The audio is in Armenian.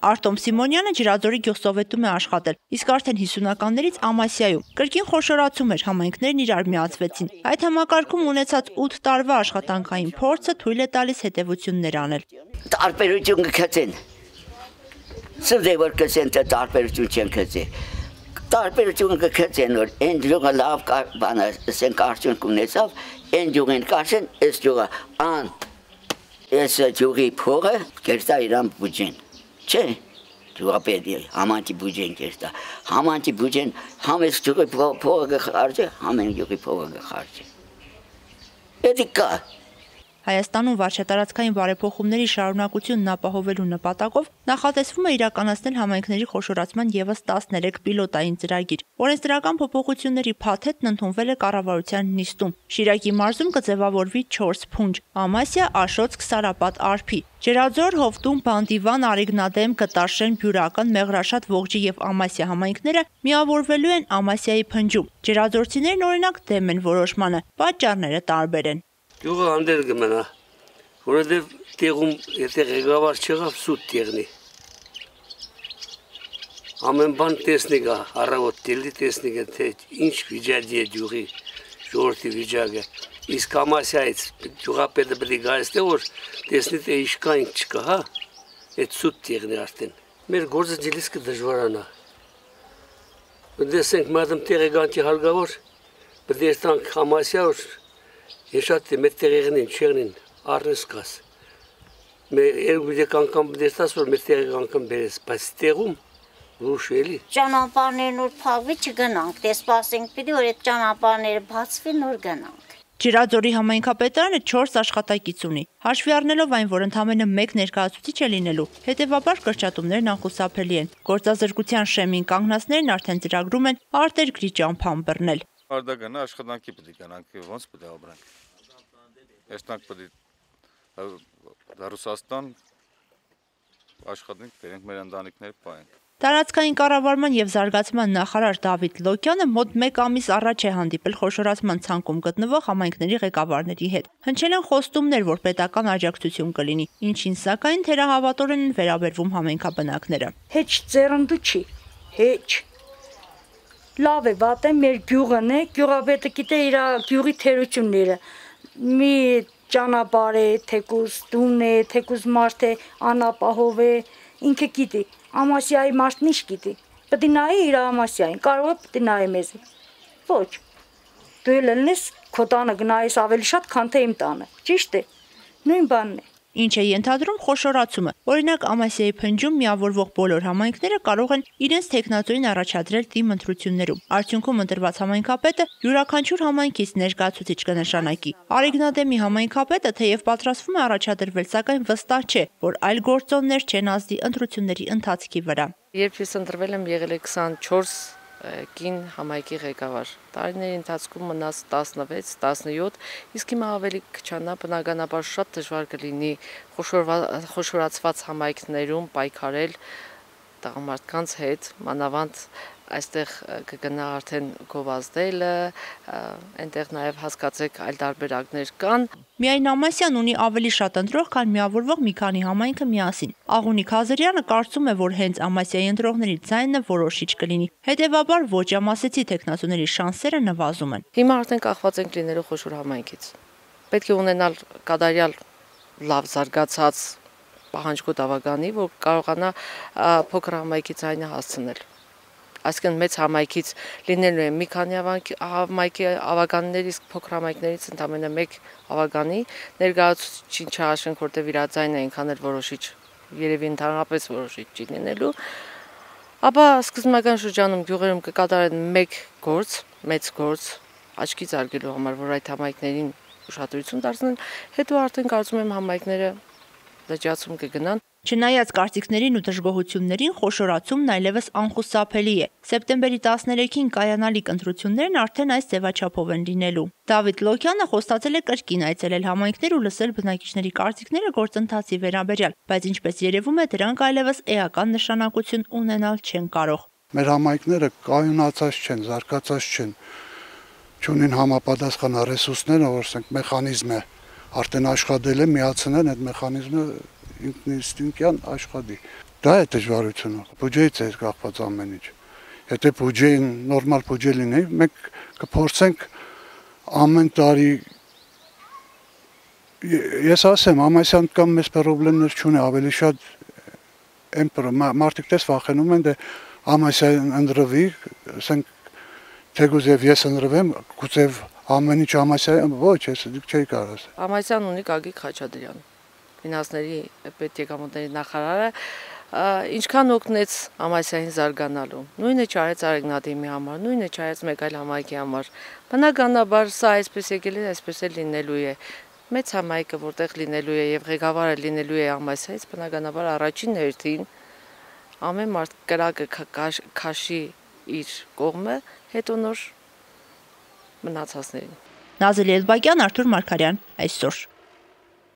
Արտոմ Սիմոնյանը Ջրաձորի գյուղսովետում է աշխատել, իսկ արդեն 50-ականներից Ամասիայում։ Կրկին խոշորացում էր, համայնքներն իրար միացվեցին։ Այդ համակարգում ունեցած 8 տարվա աշխատանքային փորձը թույլ է տալիս հետևություններ անել։ Տարբերություն կգծեն։ Սուզե որ կսեն տարբերություն չեն գծի։ Տարբերություն կգծեն որ այն ջուղը լավ բան է, ասենք արդյունք ունեցավ, այն ջուղին կաշեն, այս ջուղը ան այս ջուղի փողը կերտա իրան բուջեն, չէ, ջուղապետի համանտի բուջեն կերտա, համանտի բուջեն համես ջուղի փողը կխարջի, համեն ջուղի փողը կխարջի, էդի կա։ Հայաստանում վարչատարածքային բարեփոխումների շարունակությունն ապահովելու նպատակով նախատեսվում է իրականացնել համայնքների խոշորացման ևս 13 պիլոտային ծրագիր։ Օրենսդրական փոփոխությունների փաթեթն ընդունվել է կառավարության նիստում։ Շիրակի մարզում կձևավորվի 4 փունջ՝ Ամասիա, Աշոց, Քսարապատ, Արփի։ Ջրաձոր, Հովտում, Բանդիվան, Արիգնադեմ, Կտաշեն, Բյուրական, Մեղրաշատ, Ողջի եւ Ամասիա համայնքները միավորվելու են Ամասիայի փնջում։ Ջրաձորցիներն օրինակ դեմ են որոշմանը, պատճառները տարբեր են։ Յուղը անդեր կմնա, որովհետև տեղում եթե ղեկավար չեղավ սուտ տեղնի։ Ամեն բան տեսնիկ է, առավոտ դելի տեսնիկ է, թե ինչ վիճակի է յուղի, ժողովրդի վիճակը։ Իսկ Ամասիայից յուղապետը պետք է գա այստեղ, որ տեսնի թե ինչ կա, ինչ չկա, հա, այդ սուտ տեղն է արդեն։ Մեր գործը ջիլիս կդժվարանա։ Տեսենք մատում տեղեկանքի հարգավոր, պետք է ստանք Ամասիա, որ Ես մեծ տեղերին չեղնին առնես կաս։ Մեր երկու անգամ դերտաս որ մեծ տեղեր անգամ բերես, բայց տեղում լուրջ էլի։ Ճանապարհներն որ փակվի չգնանք, դե սպասենք պիտի որ այդ ճանապարհները բացվի նոր գնանք։ Ջրաձորի համայնքապետարանը 4 աշխատակից ունի։ Հաշվի առնելով այն, որ ընդամենը 1 ներկայացուցիչ է լինելու, հետևաբար կրճատումներն անխուսափելի են։ Գործազրկության շեմին կանգնածներն արդեն ծրագրում են արտերկրի ճամփան բռնել։ Արդագանը աշխատանքի պետք է գնանք, ոնց պետք է ապրենք։ Եստանք պետք է Ռուսաստան աշխատենք, բերենք մեր ընտանիքները պահենք։ Տարածքային կառավարման եւ զարգացման նախարար Դավիթ Լոկյանը մոտ 1 ամիս առաջ է հանդիպել խոշորացման ցանկում գտնվող համայնքների ղեկավարների հետ։ Հնչել են խոստումներ, որ պետական աջակցություն կլինի, ինչին սակայն թերահավատորեն են վերաբերվում համայնքաբնակները։ Հեչ ծերնդու չի, հեչ։ Լավ է, վատ է, մեր գյուղն է, գյուղապետը գիտե իր գյուղի թերությունները։ Մի ճանապարհ է, թեկուզ տուն է, թեկուզ մարդ է, անապահով է, ինքը գիտի։ Ամասիայի մարդն ինչ գիտի։ Պետք է նայի իր Ամասիային, կարող է պետք է նայի մեզ։ Ոչ։ Դու ելնես քո տանը գնայես ավելի շատ, քան թե իմ տանը։ Ճիշտ է։ Նույն բանն է։ Ինչ է ենթադրում խոշորացումը։ Օրինակ Ամասիայի փնջում միավորվող բոլոր համայնքները կարող են իրենց տեխնատորին առաջադրել թիմ ընտրություններում։ Արդյունքում ընտրված համայնքապետը յուրաքանչյուր համայնքից ներկայացուցիչ կնշանակի։ Արիգնադեմի համայնքապետը թեև պատրաստվում է առաջադրվել, սակայն վստահ չէ, որ այլ գործոններ չեն ազդի ընտրությունների ընթացքի վրա։ Երբ ես ընտրվել եմ, եղել է 24 կին համայնքի ղեկավար։ Տարիների ընթացքում մնաց 16, 17, իսկ հիմա ավելի քչանա, բնականաբար շատ դժվար կլինի խոշորացված համայնքներում պայքարել տղամարդկանց հետ, մանավանդ այստեղ կգնա արդեն գովազդելը, այնտեղ նաև հասկացեք այլ տարբերակներ կան։ Միայն Ամասիան ունի ավելի շատ ընտրող, քան միավորվող մի քանի համայնքը միասին։ Աղունիկ Հազարյանը կարծում է, որ հենց Ամասիայի ընտրողների ձայնը որոշիչ կլինի։ Հետևաբար ոչ ամասեցի տեխնատուների շանսերը նվազում են։ Հիմա արդեն կախված ենք լինելու խոշոր համայնքից։ Պետք է ունենալ կատարյալ լավ զարգացած պահանջկոտ ավագանի, որ կարողանա փոքր համայնքի ձայնը հասցնել։ Այսինքն մեծ համայնքից լինելու է մի քանի համայնքի ավագաններ, իսկ փոքր համայնքներից ընդամենը 1 ավագանի ներկայացուցիչին չհաշվենք, որտեղ իր ձայնը այնքան էլ որոշիչ, երևի ընդհանրապես որոշիչ չի լինելու։ Ապա սկզբնական շրջանում գյուղերում կկատարեն 1 գործ, մեծ գործ, աչքի զարգելու համար, որ այդ համայնքներին ուշադրություն դարձնեն, հետո արդեն կարծում եմ համայնքները լճացում կգնան։ Չնայած կարծիքներին ու դժգոհություններին, խոշորացումն այլևս անխուսափելի է։ Սեպտեմբերի 13-ին կայանալիք ընտրություններն արդեն այս ձևաչափով են լինելու։ Դավիթ Լոկյանը խոստացել է կրկին այցելել համայնքներ ու լսել բնակիչների կարծիքները գործընթացի վերաբերյալ, բայց ինչպես երևում է, դրանք այլևս էական նշանակություն ունենալ չեն կարող։ Մեր համայնքները կայունացած չեն, զարգացած չեն, չունեն համապատասխան ռեսուրսները, որ ասենք մեխանիզմը արդեն աշխատել է, միացնեն այդ մեխանիզմը ինքնինստինկտյան աշխատի։ Դա է դժվարությունը։ Բյուջեից է կախված ամեն ինչ։ Եթե բյուջեն նորմալ բյուջե լինի, մենք կփորձենք ամեն տարի ես ասեմ, Ամասյան կամ մեծ խնդիրներ չունի, ավելի շատ մարդիկ դες վախենում են, դե Ամասյան ընդրվի, ասենք թեկուզ եւ ես ընդրվեմ, գուցե ամեն ինչ Ամասյան, ոչ, ես դուք չէի կարող ասել։ Ամասյան ունի Գագիկ Խաչատրյան, ֆինանսների պետեկամուտների նախարարը, ինչքան օգնեց Ամասյանին զարգանալու։ Նույնը չարեց Արեգնադիմի համար, նույնը չարեց մեկ այլ համայնքի համար։ Բնականաբար սա այսպես եկել է, այսպես էլ լինելու է։ Մեծ համայնքը որտեղ լինելու է եւ ղեկավարը լինելու է Ամասյայից, բնականաբար առաջին հերթին ամեն մարդ կրակը քաշի իր կողմը, հետո նոր մնացածներին։ Նազելի Էլբակյան, Արթուր Մարգարյան, այսօր։